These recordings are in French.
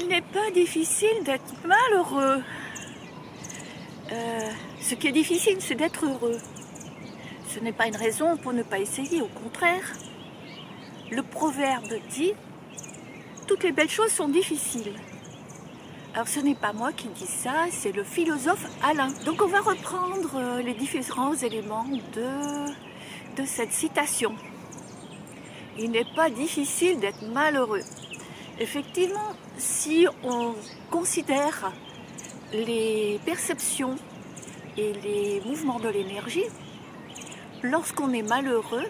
Il n'est pas difficile d'être malheureux. Ce qui est difficile, c'est d'être heureux. Ce n'est pas une raison pour ne pas essayer, au contraire. Le proverbe dit « Toutes les belles choses sont difficiles ». Alors ce n'est pas moi qui dis ça, c'est le philosophe Alain. Donc on va reprendre les différents éléments de cette citation. Il n'est pas difficile d'être malheureux. Effectivement, si on considère les perceptions et les mouvements de l'énergie, lorsqu'on est malheureux,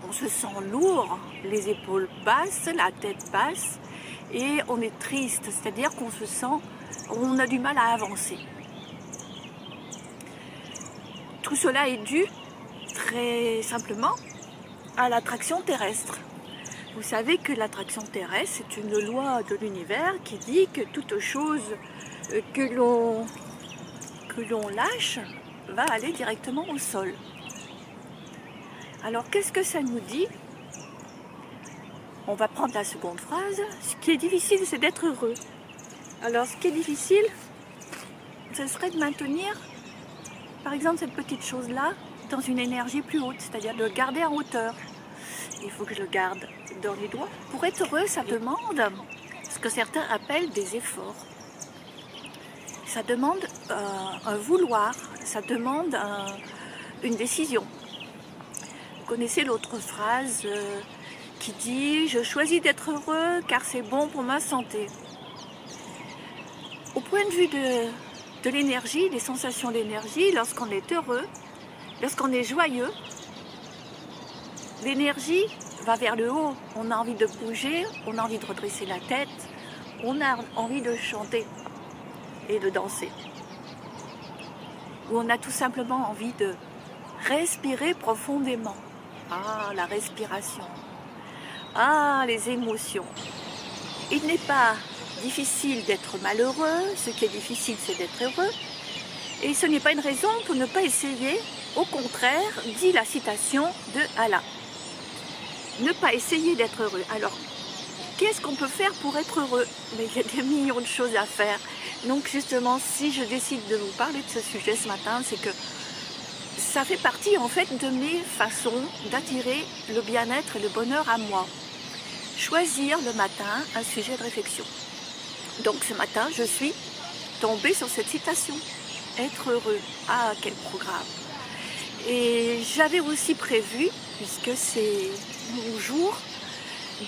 on se sent lourd, les épaules basses, la tête basse, et on est triste, c'est-à-dire qu'on se sent, on a du mal à avancer. Tout cela est dû très simplement à l'attraction terrestre. Vous savez que l'attraction terrestre, c'est une loi de l'univers qui dit que toute chose que l'on lâche va aller directement au sol. Alors qu'est-ce que ça nous dit? On va prendre la seconde phrase. Ce qui est difficile, c'est d'être heureux. Alors ce qui est difficile, ce serait de maintenir, par exemple, cette petite chose-là dans une énergie plus haute, c'est-à-dire de le garder en hauteur. Il faut que je le garde dans les doigts. Pour être heureux, ça demande ce que certains appellent des efforts. Ça demande un vouloir, ça demande une décision. Vous connaissez l'autre phrase qui dit « Je choisis d'être heureux car c'est bon pour ma santé ». Au point de vue de l'énergie, des sensations d'énergie, lorsqu'on est heureux, lorsqu'on est joyeux, l'énergie va vers le haut. On a envie de bouger, on a envie de redresser la tête, on a envie de chanter et de danser. Ou on a tout simplement envie de respirer profondément. Ah, la respiration. Ah, les émotions. Il n'est pas difficile d'être malheureux, ce qui est difficile, c'est d'être heureux. Et ce n'est pas une raison pour ne pas essayer, au contraire, dit la citation de Alain. Ne pas essayer d'être heureux. Alors, qu'est-ce qu'on peut faire pour être heureux? Mais il y a des millions de choses à faire. Donc justement, si je décide de vous parler de ce sujet ce matin, c'est que ça fait partie en fait de mes façons d'attirer le bien-être et le bonheur à moi. Choisir le matin un sujet de réflexion. Donc ce matin, je suis tombée sur cette citation. Être heureux. Ah, quel programme! Et j'avais aussi prévu, puisque c'est mon jour,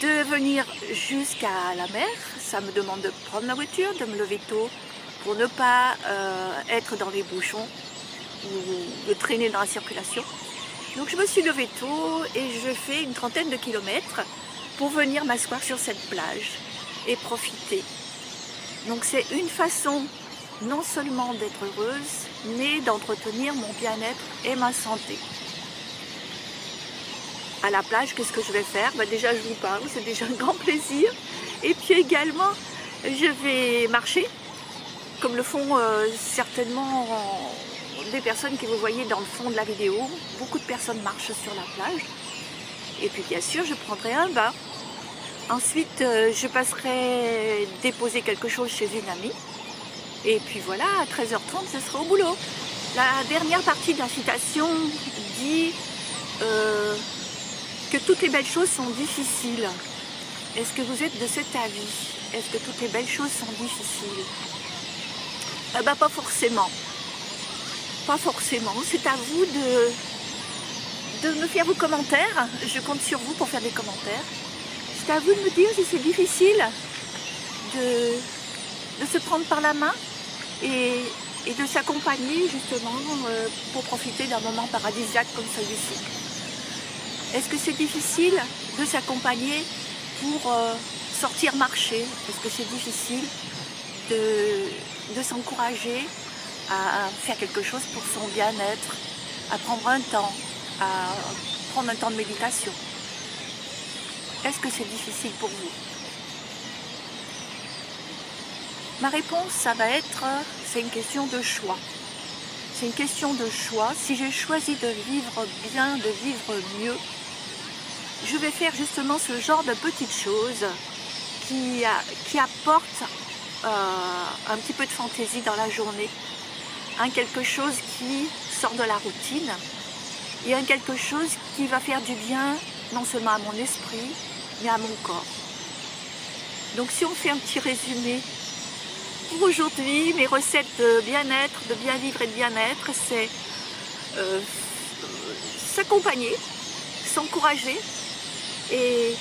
de venir jusqu'à la mer. Ça me demande de prendre la voiture, de me lever tôt pour ne pas être dans les bouchons ou de traîner dans la circulation. Donc je me suis levée tôt et je fais une trentaine de kilomètres pour venir m'asseoir sur cette plage et profiter. Donc c'est une façon non seulement d'être heureuse, mais d'entretenir mon bien-être et ma santé. À la plage, qu'est-ce que je vais faire? Déjà, je vous parle, c'est déjà un grand plaisir. Et puis également, je vais marcher, comme le font certainement des personnes que vous voyez dans le fond de la vidéo. Beaucoup de personnes marchent sur la plage. Et puis bien sûr, je prendrai un bain. Ensuite, je passerai déposer quelque chose chez une amie. Et puis voilà, à 13h30, ce sera au boulot. La dernière partie de la citation dit que toutes les belles choses sont difficiles. Est-ce que vous êtes de cet avis? Est-ce que toutes les belles choses sont difficiles? Pas forcément. Pas forcément. C'est à vous de me faire vos commentaires. Je compte sur vous pour faire des commentaires. C'est à vous de me dire si c'est difficile de se prendre par la main et de s'accompagner justement pour profiter d'un moment paradisiaque comme celui-ci. Est-ce que c'est difficile de s'accompagner pour sortir marcher? Est-ce que c'est difficile de s'encourager à faire quelque chose pour son bien-être, à prendre un temps de méditation? Est-ce que c'est difficile pour vous? Ma réponse, ça va être, c'est une question de choix. C'est une question de choix. Si j'ai choisi de vivre bien, de vivre mieux, je vais faire justement ce genre de petites choses qui apporte un petit peu de fantaisie dans la journée, quelque chose qui sort de la routine et quelque chose qui va faire du bien non seulement à mon esprit mais à mon corps. Donc si on fait un petit résumé pour aujourd'hui, mes recettes de bien-être, de bien vivre et de bien-être, c'est s'accompagner, s'encourager et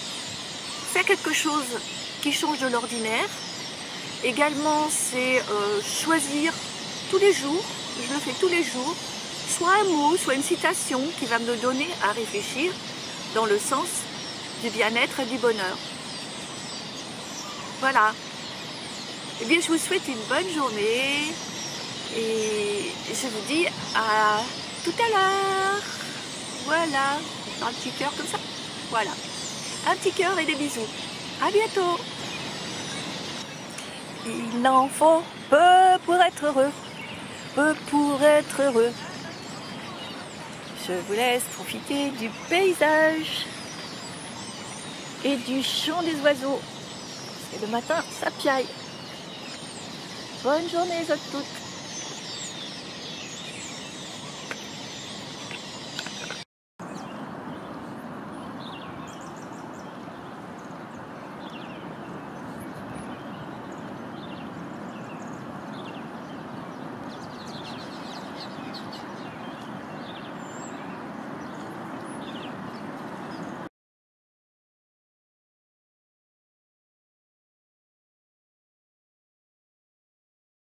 faire quelque chose qui change de l'ordinaire. Également, c'est choisir tous les jours, je le fais tous les jours, soit un mot, soit une citation qui va me donner à réfléchir dans le sens du bien-être et du bonheur. Voilà. Eh bien, je vous souhaite une bonne journée et je vous dis à tout à l'heure. Voilà, un petit cœur comme ça. Voilà, un petit cœur et des bisous. À bientôt. Il en faut peu pour être heureux, peu pour être heureux. Je vous laisse profiter du paysage et du chant des oiseaux. Et le matin, ça piaille. Bonne journée à toutes.